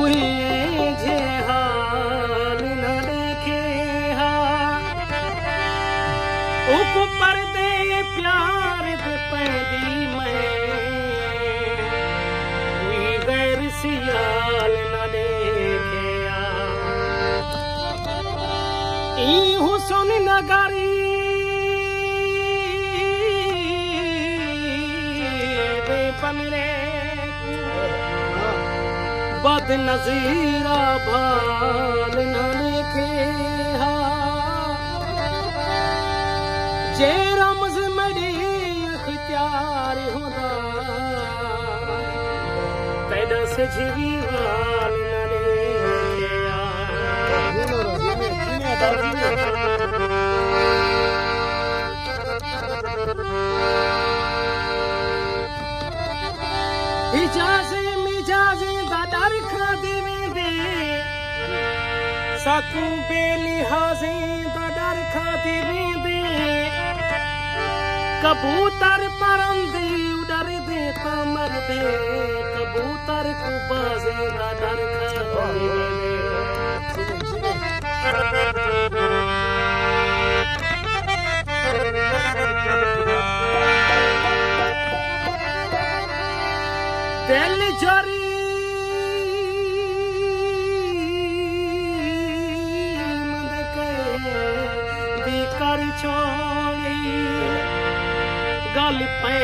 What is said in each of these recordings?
कुए जे हाल न देखे हा उक पर्दे प्यार दे पैंदी मैं कोई गैर सियाल न देखे ई हुसन नगरी बमरे बद नजीरा भाल न देखे हा जे रमज मड़ी अख्तियार होदा पैदा से जीवी हाल न देखे इजाज़े मिजाज़े दादर खादी वेंदे साकू बेलिहाज़े दादर खादी वेंदे कबूतर परंदे उड़दे ता मरदे कबूतर को बाज़े दादर खादी दिल जरी मंद के दी कर छोड़ी गल पे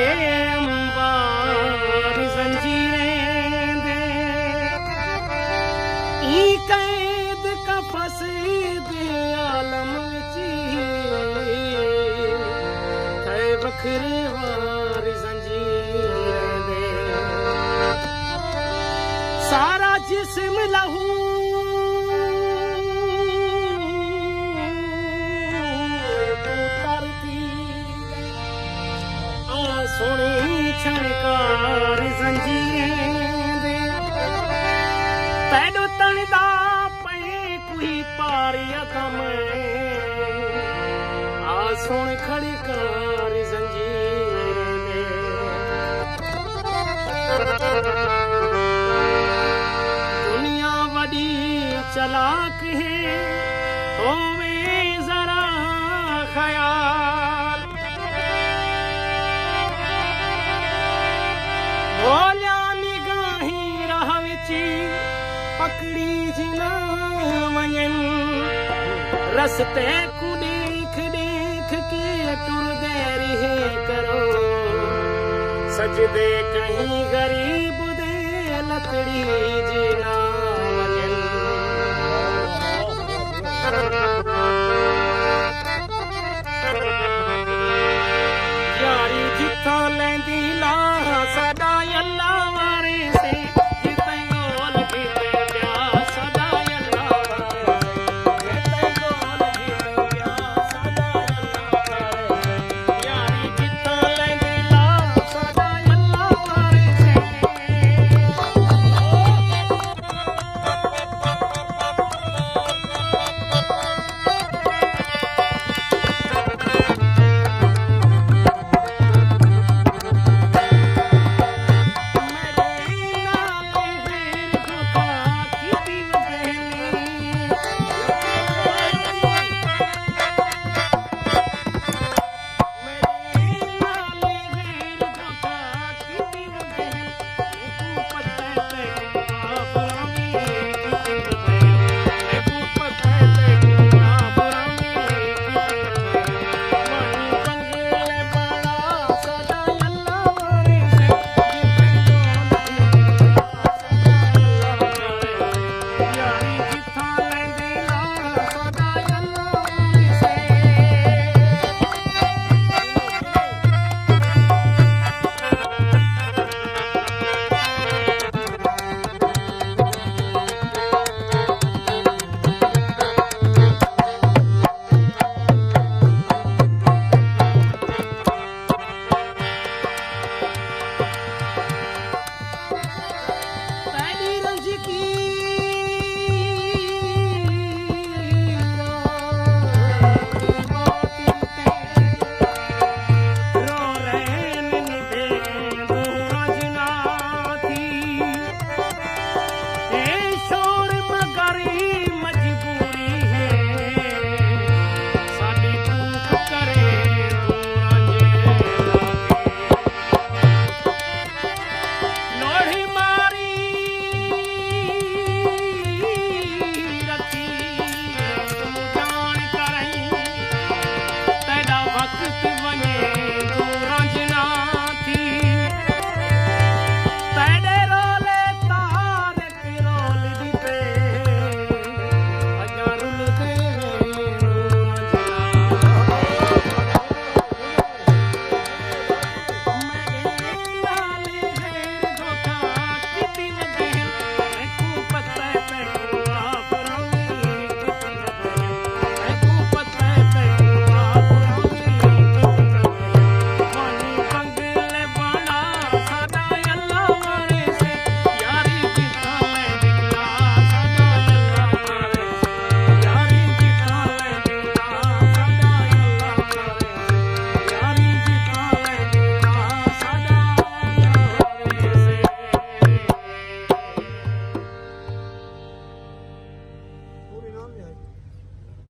अंबार जंजीरें दे ई कैद का फंसे दे आलम ची थे बखरे वार जंजीरें दे सारा जिस्म लहू तरती आ सोनी छणकार जंजीरें दे पैडो तणदा पे कोई पारिया दम आ सोन खड़कार जंजीरें दे चलाक है होवे जरा ख्याल भोल्या निगाही राह विच पकड़ी जिना वञन रस्ते को देख देख के टुरदे रहे करो सजदे कहीं गरीब दे लकड़ी